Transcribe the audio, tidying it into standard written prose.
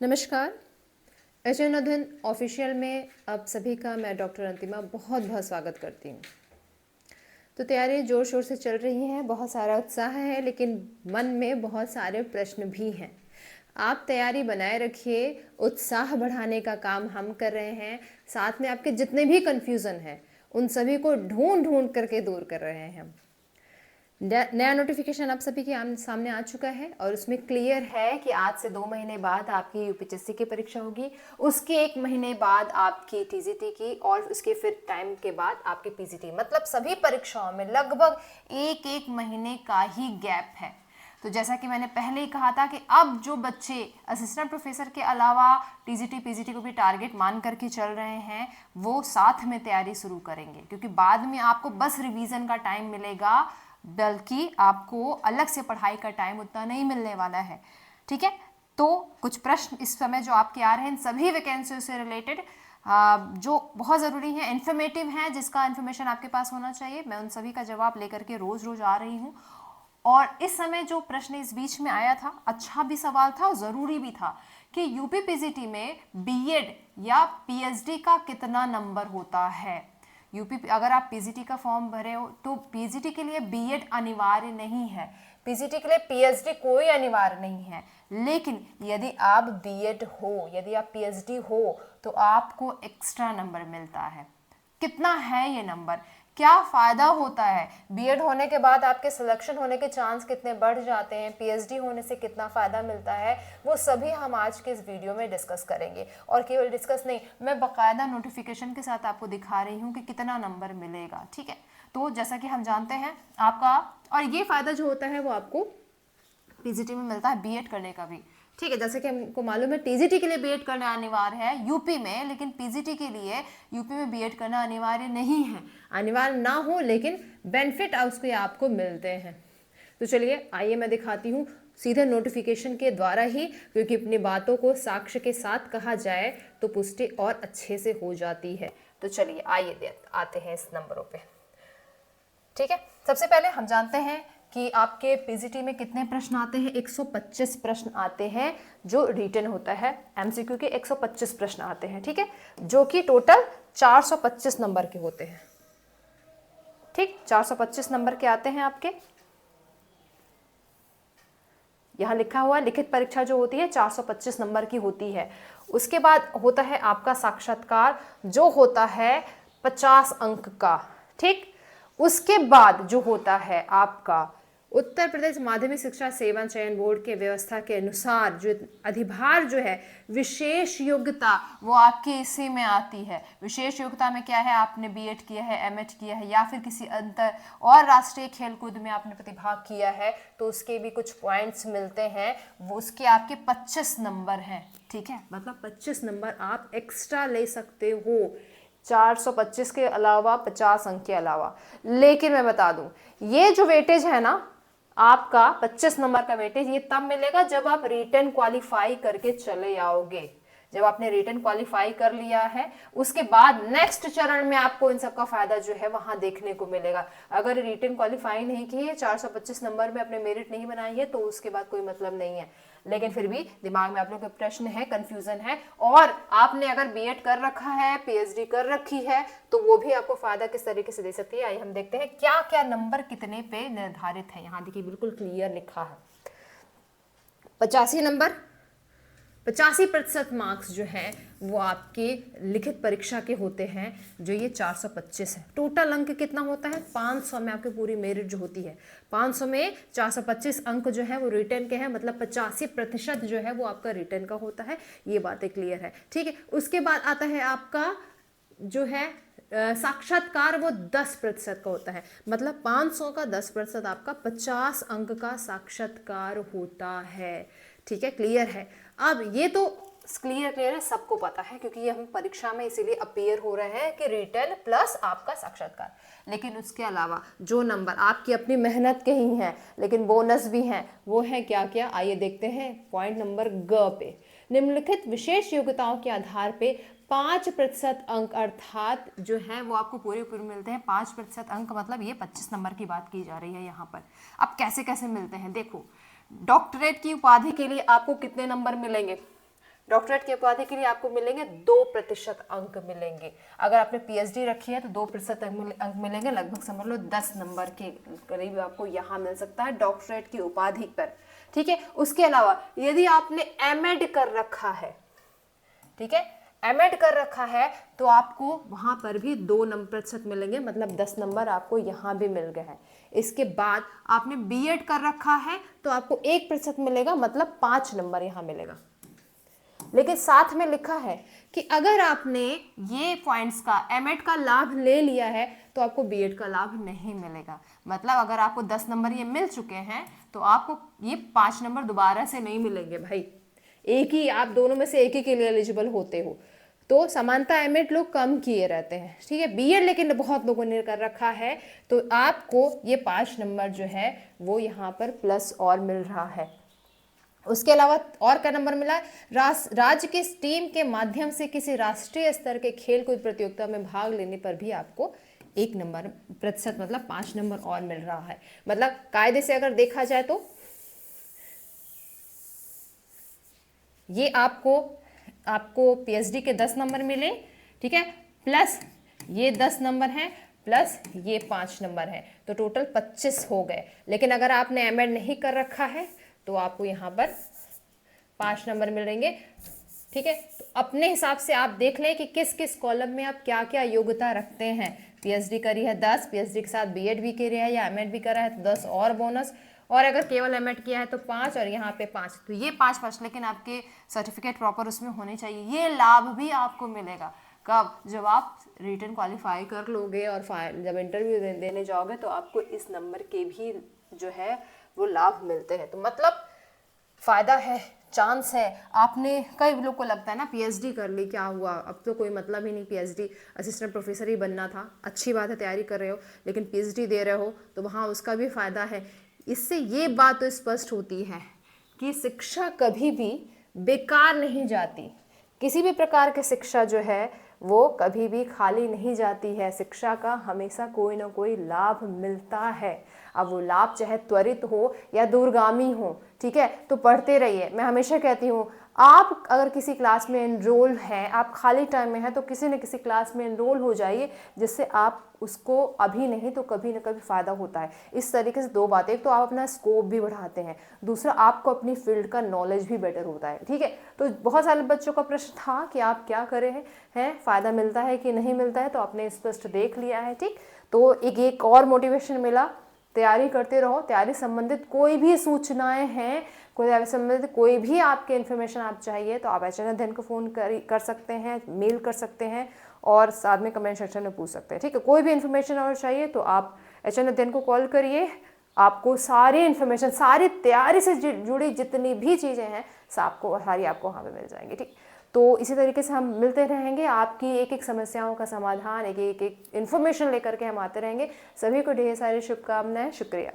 नमस्कार। H.N.. Official में आप सभी का मैं डॉक्टर अंतिमा बहुत बहुत स्वागत करती हूँ। तो तैयारी ज़ोर शोर से चल रही है, बहुत सारा उत्साह है, लेकिन मन में बहुत सारे प्रश्न भी हैं। आप तैयारी बनाए रखिए, उत्साह बढ़ाने का काम हम कर रहे हैं। साथ में आपके जितने भी कन्फ्यूज़न हैं उन सभी को ढूंढ ढूंढ करके दूर कर रहे हैं हम। नया नोटिफिकेशन आप सभी के सामने आ चुका है और उसमें क्लियर है कि आज से 2 महीने बाद आपकी यूपीएससी की परीक्षा होगी, उसके 1 महीने बाद आपकी टीजीटी की और उसके फिर टाइम के बाद आपकी पीजीटी। मतलब सभी परीक्षाओं में लगभग एक एक महीने का ही गैप है। तो जैसा कि मैंने पहले ही कहा था कि अब जो बच्चे असिस्टेंट प्रोफेसर के अलावा टीजीटी पीजीटी को भी टारगेट मान करके चल रहे हैं वो साथ में तैयारी शुरू करेंगे, क्योंकि बाद में आपको बस रिवीजन का टाइम मिलेगा, बल्कि आपको अलग से पढ़ाई का टाइम उतना नहीं मिलने वाला है। ठीक है, तो कुछ प्रश्न इस समय जो आपके आ रहे हैं सभी वैकेंसियों से रिलेटेड जो बहुत ज़रूरी है, इन्फॉर्मेटिव है, जिसका इन्फॉर्मेशन आपके पास होना चाहिए, मैं उन सभी का जवाब लेकर के रोज रोज आ रही हूँ। और इस समय जो प्रश्न इस बीच में आया था, अच्छा भी सवाल था और ज़रूरी भी था कि यूपी पीजीटी में बीएड या पीएचडी का कितना नंबर होता है। यूपी अगर आप पीजीटी का फॉर्म भरे हो तो पीजीटी के लिए बीएड अनिवार्य नहीं है, पीजीटी के लिए पीएचडी कोई अनिवार्य नहीं है। लेकिन यदि आप बीएड हो, यदि आप पीएचडी हो तो आपको एक्स्ट्रा नंबर मिलता है। कितना है ये नंबर, क्या फायदा होता है, बीएड होने के बाद आपके सिलेक्शन होने के चांस कितने बढ़ जाते हैं, पीएचडी होने से कितना फायदा मिलता है, वो सभी हम आज के इस वीडियो में डिस्कस करेंगे। और केवल डिस्कस नहीं, मैं बाकायदा नोटिफिकेशन के साथ आपको दिखा रही हूँ कि कितना नंबर मिलेगा। ठीक है, तो जैसा कि हम जानते हैं आपका, और ये फायदा जो होता है वो आपको पीजीटी में मिलता है बीएड करने का भी। ठीक है, जैसे कि हमको मालूम है टीजीटी के लिए बीएड करना अनिवार्य है यूपी में, लेकिन पीजीटी के लिए यूपी में बीएड करना अनिवार्य नहीं है। अनिवार्य ना हो लेकिन बेनिफिट उसके आपको मिलते हैं। तो चलिए आइए मैं दिखाती हूँ सीधे नोटिफिकेशन के द्वारा ही, क्योंकि अपनी बातों को साक्ष्य के साथ कहा जाए तो पुष्टि और अच्छे से हो जाती है। तो चलिए आइए आते हैं इस नंबरों पे। ठीक है, सबसे पहले हम जानते हैं कि आपके पीजीटी में कितने प्रश्न आते हैं। 125 प्रश्न आते हैं जो रिटन होता है, एमसीक्यू के 125 प्रश्न आते हैं। ठीक है, जो कि टोटल 425 नंबर के होते हैं। ठीक, 425 नंबर के आते हैं आपके। यहाँ लिखा हुआ लिखित परीक्षा जो होती है 425 नंबर की होती है। उसके बाद होता है आपका साक्षात्कार जो होता है 50 अंक का। ठीक, उसके बाद जो होता है आपका उत्तर प्रदेश माध्यमिक शिक्षा सेवा चयन बोर्ड के व्यवस्था के अनुसार जो अधिभार जो है विशेष योग्यता वो आपके इसी में आती है। विशेष योग्यता में क्या है, आपने बीएड किया है, एमएड किया है, या फिर किसी अंतर और राष्ट्रीय खेलकूद में आपने प्रतिभाग किया है तो उसके भी कुछ पॉइंट्स मिलते हैं, वो उसके आपके 25 नंबर हैं। ठीक है, मतलब 25 नंबर आप एक्स्ट्रा ले सकते हो 425 के अलावा, 50 अंक के अलावा। लेकिन मैं बता दूं ये जो वेटेज है ना आपका 25 नंबर का वेटेज, ये तब मिलेगा जब आप रिटन क्वालिफाई करके चले आओगे। जब आपने रिटन क्वालिफाई कर लिया है उसके बाद नेक्स्ट चरण में आपको इन सब का फायदा जो है वहां देखने को मिलेगा। अगर रिटन क्वालिफाई नहीं की है, 425 नंबर में अपने मेरिट नहीं बनाई है तो उसके बाद कोई मतलब नहीं है। लेकिन फिर भी दिमाग में आप लोग के प्रश्न है, कंफ्यूजन है, और आपने अगर बीएड कर रखा है, पीएचडी कर रखी है तो वो भी आपको फायदा किस तरीके से दे सकती है। आइए हम देखते हैं क्या क्या नंबर कितने पे निर्धारित है। यहाँ देखिए बिल्कुल क्लियर लिखा है 85 नंबर, 85% मार्क्स जो है वो आपके लिखित परीक्षा के होते हैं, जो ये 425 है। टोटल अंक कितना होता है 500 में आपकी पूरी मेरिट जो होती है, 500 में 425 अंक जो है वो रिटर्न के हैं, मतलब 85% जो है वो आपका रिटर्न का होता है। ये बातें क्लियर है। ठीक है, उसके बाद आता है आपका जो है साक्षात्कार, वो 10% का होता है, मतलब 500 का 10% आपका 50 अंक का साक्षात्कार होता है। ठीक है, क्लियर है। अब ये तो क्लियर है, सबको पता है, क्योंकि ये हम परीक्षा में इसीलिए अपीयर हो रहे हैं कि रिटन प्लस आपका साक्षात्कार। लेकिन उसके अलावा जो नंबर आपकी अपनी मेहनत के ही हैं लेकिन बोनस भी हैं, वो है क्या क्या, आइए देखते हैं। पॉइंट नंबर ग पे, निम्नलिखित विशेष योग्यताओं के आधार पे 5% अंक अर्थात जो है वो आपको पूरे पूरे मिलते हैं। 5% अंक मतलब ये 25 नंबर की बात की जा रही है यहाँ पर। अब कैसे कैसे मिलते हैं देखो, डॉक्टरेट की उपाधि के लिए आपको कितने नंबर मिलेंगे, डॉक्टरेट की उपाधि के लिए आपको मिलेंगे 2% अंक मिलेंगे। अगर आपने पीएचडी रखी है तो 2% अंक मिलेंगे, लगभग समझ लो 10 नंबर के करीब आपको यहाँ मिल सकता है डॉक्टरेट की उपाधि पर। ठीक है, उसके अलावा यदि आपने एमएड कर रखा है, ठीक है, एमएड कर रखा है तो आपको वहां पर भी 2% मिलेंगे, मतलब 10 नंबर आपको यहाँ भी मिल गए हैं। इसके बाद आपने बीएड कर रखा है तो आपको 1% मिलेगा, मतलब 5 नंबर यहाँ मिलेगा। लेकिन साथ में लिखा है कि अगर आपने ये पॉइंट्स का एमएड का लाभ ले लिया है तो आपको बीएड का लाभ नहीं मिलेगा। मतलब अगर आपको 10 नंबर ये मिल चुके हैं तो आपको ये 5 नंबर दोबारा से नहीं मिलेंगे भाई, एक ही, आप दोनों में से एक ही के लिए एलिजिबल होते हो। तो समानता एमएड लोग कम किए रहते हैं, ठीक है। बीएड लेकिन बहुत लोगों ने कर रखा है तो आपको ये 5 नंबर जो है वो यहाँ पर प्लस और मिल रहा है। उसके अलावा और क्या नंबर मिला है, राज्य की टीम के माध्यम से किसी राष्ट्रीय स्तर के खेल कूद प्रतियोगिता में भाग लेने पर भी आपको 1 नंबर प्रतिशत, मतलब 5 नंबर और मिल रहा है। मतलब कायदे से अगर देखा जाए तो ये आपको पीएचडी के 10 नंबर मिले, ठीक है, प्लस ये 10 नंबर हैं, प्लस ये 5 नंबर हैं, तो टोटल 25 हो गए। लेकिन अगर आपने एमएड नहीं कर रखा है तो आपको यहाँ पर 5 नंबर मिलेंगे, ठीक है। तो अपने हिसाब से आप देख लें कि किस किस कॉलम में आप क्या क्या योग्यता रखते हैं। पीएचडी करी है 10, पीएचडी के साथ बीएड भी किया है या एमएड भी करा है तो 10 और बोनस, और अगर केवल एमएड किया है तो 5, और यहाँ पे 5, तो ये 5, लेकिन आपके सर्टिफिकेट प्रॉपर उसमें होने चाहिए। ये लाभ भी आपको मिलेगा कब, जब आप रिटन क्वालिफाई कर लोगे और जब इंटरव्यू देने जाओगे तो आपको इस नंबर के भी जो है वो लाभ मिलते हैं। तो मतलब फायदा है, चांस है। आपने, कई लोग को लगता है ना पीएचडी कर ली क्या हुआ, अब तो कोई मतलब ही नहीं, पीएचडी असिस्टेंट प्रोफेसर ही बनना था। अच्छी बात है, तैयारी कर रहे हो, लेकिन पीएचडी दे रहे हो तो वहाँ उसका भी फायदा है। इससे ये बात तो स्पष्ट होती है कि शिक्षा कभी भी बेकार नहीं जाती। किसी भी प्रकार की शिक्षा जो है वो कभी भी खाली नहीं जाती है। शिक्षा का हमेशा कोई ना कोई लाभ मिलता है। अब वो लाभ चाहे त्वरित हो या दूरगामी हो, ठीक है, तो पढ़ते रहिए। मैं हमेशा कहती हूँ, आप अगर किसी क्लास में एनरोल हैं, आप खाली टाइम में हैं, तो किसी न किसी क्लास में एनरोल हो जाइए, जिससे आप उसको अभी नहीं तो कभी न कभी फ़ायदा होता है। इस तरीके से दो बातें, एक तो आप अपना स्कोप भी बढ़ाते हैं, दूसरा आपको अपनी फील्ड का नॉलेज भी बेटर होता है, ठीक है। तो बहुत सारे बच्चों का प्रश्न था कि आप क्या करें हैं, फ़ायदा मिलता है कि नहीं मिलता है, तो आपने स्पष्ट देख लिया है, ठीक। तो एक और मोटिवेशन मिला, तैयारी करते रहो। तैयारी संबंधित कोई भी सूचनाएं हैं, कोई संबंधित कोई भी आपके इन्फॉर्मेशन आप चाहिए तो आप एचएन अध्ययन को फ़ोन कर सकते हैं, मेल कर सकते हैं, और साथ में कमेंट सेक्शन में पूछ सकते हैं, ठीक है। कोई भी इन्फॉर्मेशन और चाहिए तो आप एचएन अध्ययन को कॉल करिए। आपको सारी इन्फॉर्मेशन, सारी तैयारी से जुड़ी जितनी भी चीज़ें हैं आपको वहाँ पे मिल जाएंगी, ठीक। तो इसी तरीके से हम मिलते रहेंगे, आपकी एक एक समस्याओं का समाधान, एक एक इन्फॉर्मेशन लेकर के हम आते रहेंगे। सभी को ढेर सारी शुभकामनाएं, शुक्रिया।